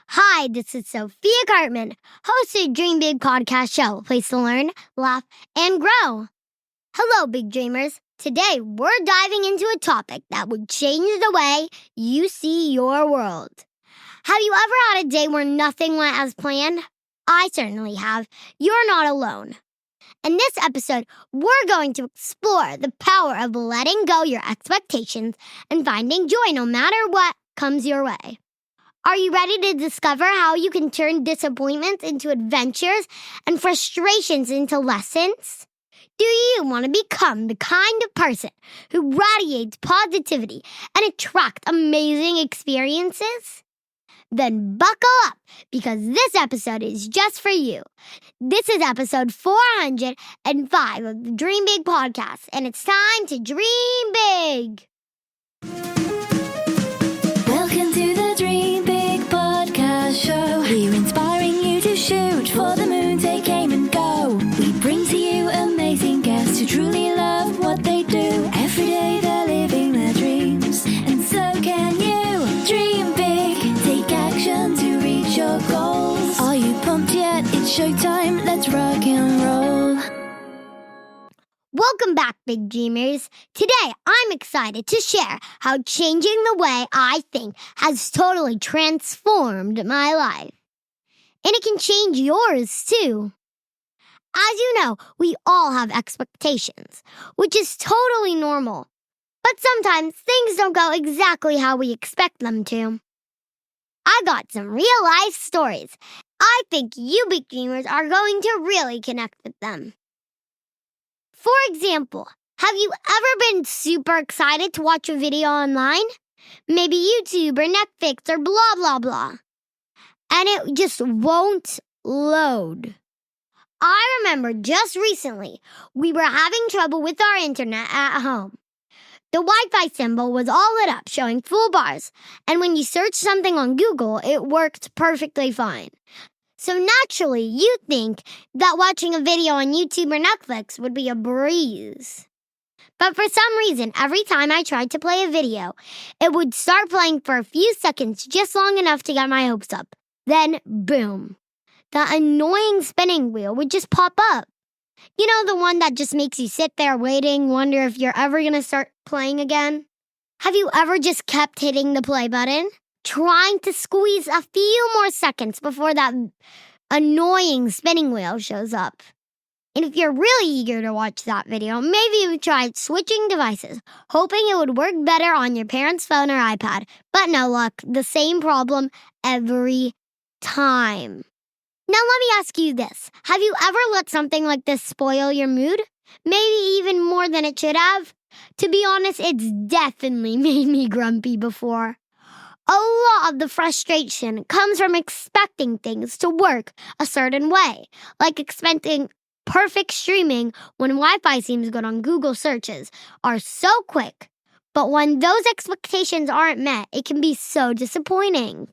Hi, this is Sophiakarpman, host of Dream Big Podcast Show, a place to learn, laugh, and grow. Hello, big dreamers. Today, we're diving into a topic that would change the way you see your world. Have you ever had a day where nothing went as planned? I certainly have. You're not alone. In this episode, we're going to explore the power of letting go your expectations and finding joy no matter what comes your way. Are you ready to discover how you can turn disappointments into adventures and frustrations into lessons? Do you want to become the kind of person who radiates positivity and attracts amazing experiences? Then buckle up, because this episode is just for you. This is episode 405 of the Dream Big Podcast, and it's time to dream big. Welcome to the Dream Big Podcast Show. We're inspiring you to shoot for the moon, take aim and go. We bring to you amazing guests who truly love what they do. Every day they're living their dreams, and so can you. Dream big, take action to reach your goals. Are you pumped yet? It's showtime, let's rock and roll. Welcome back, big dreamers. Today, I'm excited to share how changing the way I think has totally transformed my life. And it can change yours, too. As you know, we all have expectations, which is totally normal. But sometimes things don't go exactly how we expect them to. I got some real-life stories. I think you big dreamers are going to really connect with them. For example, have you ever been super excited to watch a video online? Maybe YouTube or Netflix or blah, blah, blah. And it just won't load. I remember just recently, we were having trouble with our internet at home. The Wi-Fi symbol was all lit up, showing full bars. And when you search something on Google, it worked perfectly fine. So naturally, you think that watching a video on YouTube or Netflix would be a breeze. But for some reason, every time I tried to play a video, it would start playing for a few seconds, just long enough to get my hopes up. Then, boom. The annoying spinning wheel would just pop up. You know, the one that just makes you sit there waiting, wonder if you're ever going to start playing again? Have you ever just kept hitting the play button, trying to squeeze a few more seconds before that annoying spinning wheel shows up? And if you're really eager to watch that video, maybe you've tried switching devices, hoping it would work better on your parents' phone or iPad. But no luck, the same problem every time. Now let me ask you this. Have you ever let something like this spoil your mood? Maybe even more than it should have? To be honest, it's definitely made me grumpy before. A lot of the frustration comes from expecting things to work a certain way, like expecting perfect streaming when Wi-Fi seems good on Google searches are so quick. But when those expectations aren't met, it can be so disappointing.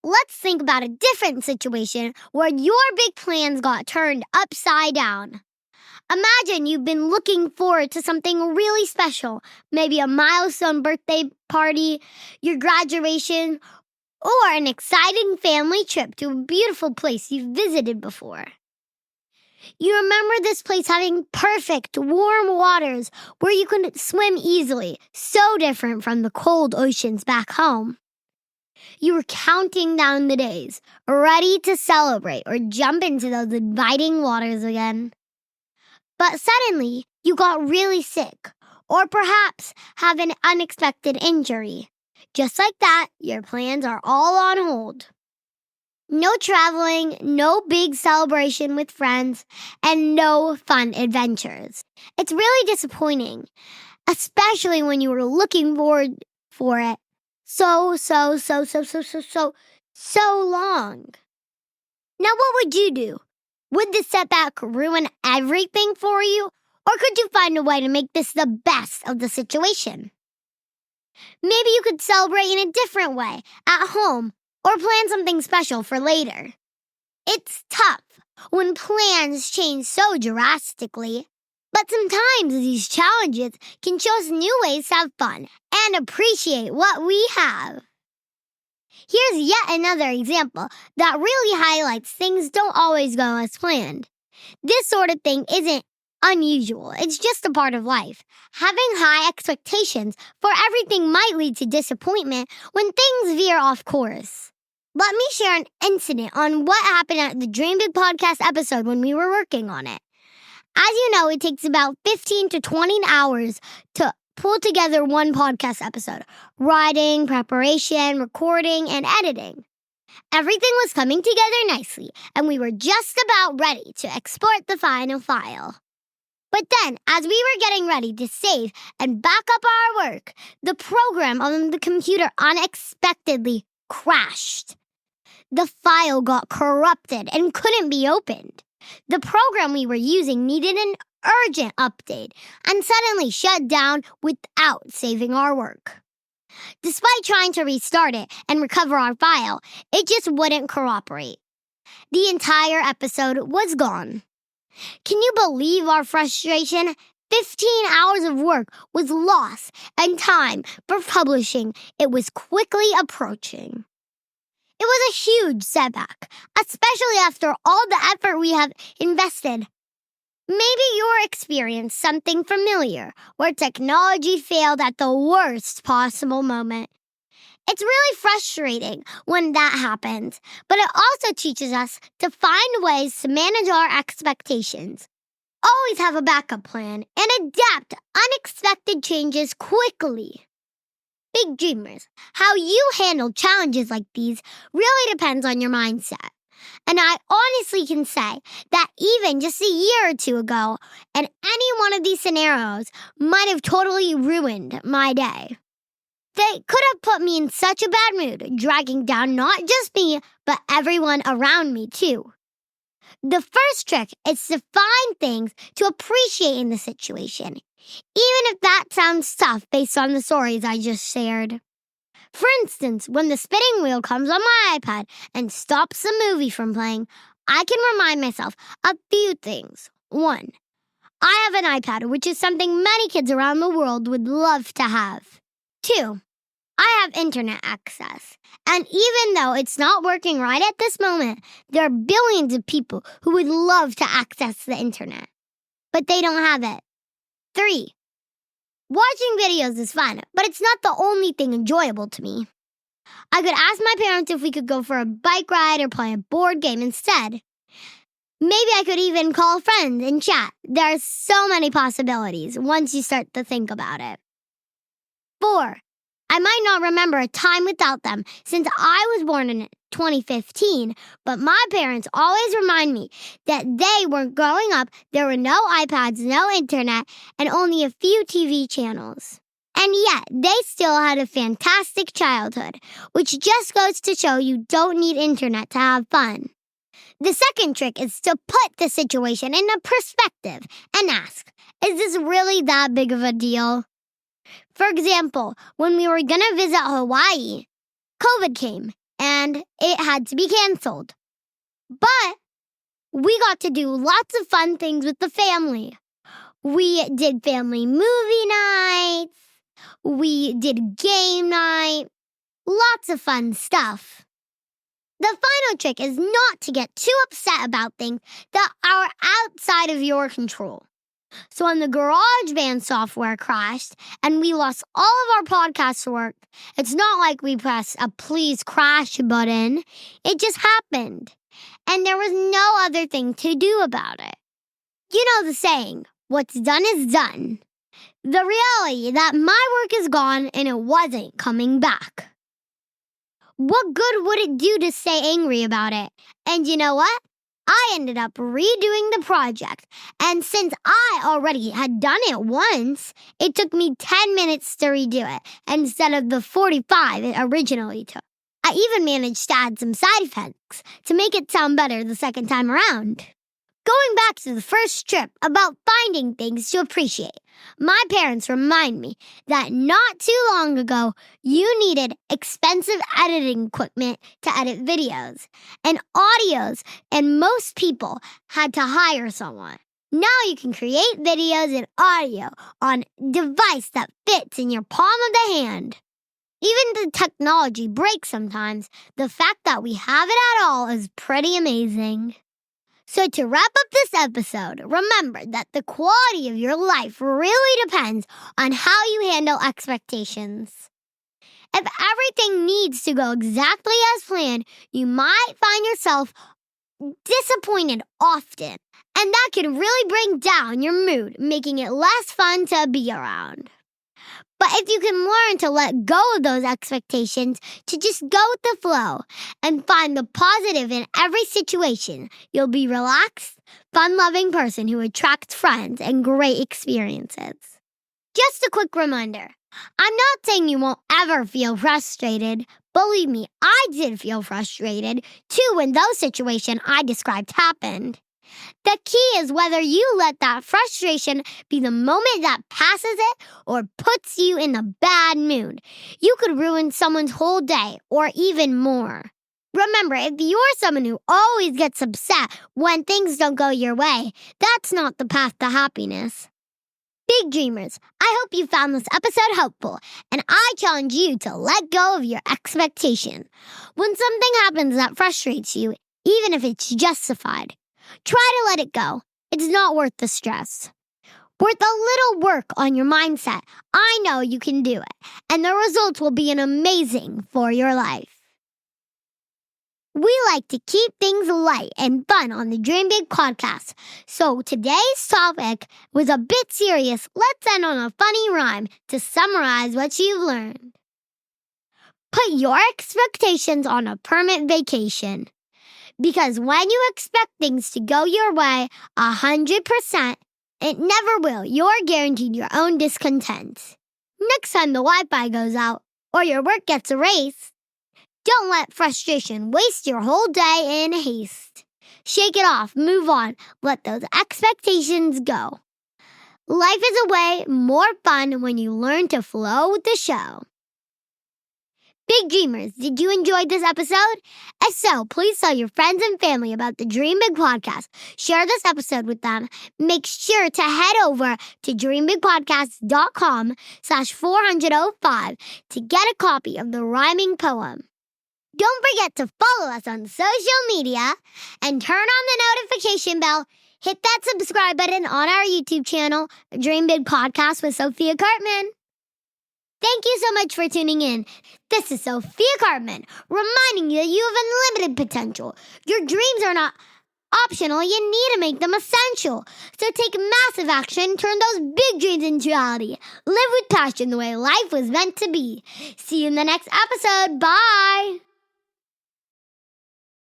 Let's think about a different situation where your big plans got turned upside down. Imagine you've been looking forward to something really special, maybe a milestone birthday party, your graduation, or an exciting family trip to a beautiful place you've visited before. You remember this place having perfect, warm waters where you could swim easily, so different from the cold oceans back home. You were counting down the days, ready to celebrate or jump into those inviting waters again. But suddenly, you got really sick, or perhaps have an unexpected injury. Just like that, your plans are all on hold. No traveling, no big celebration with friends, and no fun adventures. It's really disappointing, especially when you were looking forward for it so long. Now, what would you do? Would the setback ruin everything for you? Or could you find a way to make this the best of the situation? Maybe you could celebrate in a different way, at home, or plan something special for later. It's tough when plans change so drastically. But sometimes these challenges can show us new ways to have fun and appreciate what we have. Here's yet another example that really highlights things don't always go as planned. This sort of thing isn't unusual. It's just a part of life. Having high expectations for everything might lead to disappointment when things veer off course. Let me share an incident on what happened at the Dream Big podcast episode when we were working on it. As you know, it takes about 15 to 20 hours to pull together one podcast episode. Writing, preparation, recording, and editing. Everything was coming together nicely, and we were just about ready to export the final file. But then, as we were getting ready to save and back up our work, the program on the computer unexpectedly crashed. The file got corrupted and couldn't be opened. The program we were using needed an urgent update and suddenly shut down without saving our work. Despite trying to restart it and recover our file, it just wouldn't cooperate. The entire episode was gone. Can you believe our frustration? 15 hours of work was lost and time for publishing it was quickly approaching. It was a huge setback, especially after all the effort we have invested. Maybe you're experiencing something familiar where technology failed at the worst possible moment. It's really frustrating when that happens, but it also teaches us to find ways to manage our expectations. Always have a backup plan and adapt to unexpected changes quickly. Big dreamers, how you handle challenges like these really depends on your mindset. And I honestly can say that even just a year or two ago, and any one of these scenarios might have totally ruined my day. They could have put me in such a bad mood, dragging down not just me, but everyone around me too. The first trick is to find things to appreciate in the situation, even if that sounds tough based on the stories I just shared. For instance, when the spinning wheel comes on my iPad and stops the movie from playing, I can remind myself a few things. 1. I have an iPad, which is something many kids around the world would love to have. 2. I have internet access. And even though it's not working right at this moment, there are billions of people who would love to access the internet. But they don't have it. 3. Watching videos is fun, but it's not the only thing enjoyable to me. I could ask my parents if we could go for a bike ride or play a board game instead. Maybe I could even call friends and chat. There are so many possibilities once you start to think about it. 4. I might not remember a time without them since I was born in 2015, but my parents always remind me that they weren't growing up, there were no iPads, no internet, and only a few TV channels. And yet, they still had a fantastic childhood, which just goes to show you don't need internet to have fun. The second trick is to put the situation in a perspective and ask, is this really that big of a deal? For example, when we were going to visit Hawaii, COVID came and it had to be canceled. But we got to do lots of fun things with the family. We did family movie nights. We did game night. Lots of fun stuff. The final trick is not to get too upset about things that are outside of your control. So when the GarageBand software crashed and we lost all of our podcast work, it's not like we pressed a please crash button. It just happened. And there was no other thing to do about it. You know the saying, what's done is done. The reality that my work is gone and it wasn't coming back. What good would it do to stay angry about it? And you know what? I ended up redoing the project, and since I already had done it once, it took me 10 minutes to redo it instead of the 45 it originally took. I even managed to add some side effects to make it sound better the second time around. Going back to the first trip about finding things to appreciate, my parents remind me that not too long ago, you needed expensive editing equipment to edit videos and audios, and most people had to hire someone. Now you can create videos and audio on a device that fits in your palm of the hand. Even the technology breaks sometimes. The fact that we have it at all is pretty amazing. So to wrap up this episode, remember that the quality of your life really depends on how you handle expectations. If everything needs to go exactly as planned, you might find yourself disappointed often, and that can really bring down your mood, making it less fun to be around. But if you can learn to let go of those expectations, to just go with the flow and find the positive in every situation, you'll be a relaxed, fun-loving person who attracts friends and great experiences. Just a quick reminder, I'm not saying you won't ever feel frustrated. Believe me, I did feel frustrated too when those situations I described happened. The key is whether you let that frustration be the moment that passes it or puts you in a bad mood. You could ruin someone's whole day or even more. Remember, if you're someone who always gets upset when things don't go your way, that's not the path to happiness. Big dreamers, I hope you found this episode helpful, and I challenge you to let go of your expectation. When something happens that frustrates you, even if it's justified, try to let it go. It's not worth the stress. Worth a little work on your mindset. I know you can do it, and the results will be amazing for your life. We like to keep things light and fun on the Dream Big podcast. So today's topic was a bit serious. Let's end on a funny rhyme to summarize what you've learned. Put your expectations on a permanent vacation. Because when you expect things to go your way 100%, it never will. You're guaranteed your own discontent. Next time the Wi-Fi goes out or your work gets erased, don't let frustration waste your whole day in haste. Shake it off, move on, let those expectations go. Life is a way more fun when you learn to flow with the show. Big dreamers, did you enjoy this episode? If so, please tell your friends and family about the Dream Big podcast. Share this episode with them. Make sure to head over to dreambigpodcast.com/405 to get a copy of the rhyming poem. Don't forget to follow us on social media and turn on the notification bell. Hit that subscribe button on our YouTube channel, Dream Big Podcast with Sophiakarpman. Thank you so much for tuning in. This is Sophiakarpman, reminding you that you have unlimited potential. Your dreams are not optional. You need to make them essential. So take massive action. Turn those big dreams into reality. Live with passion the way life was meant to be. See you in the next episode. Bye.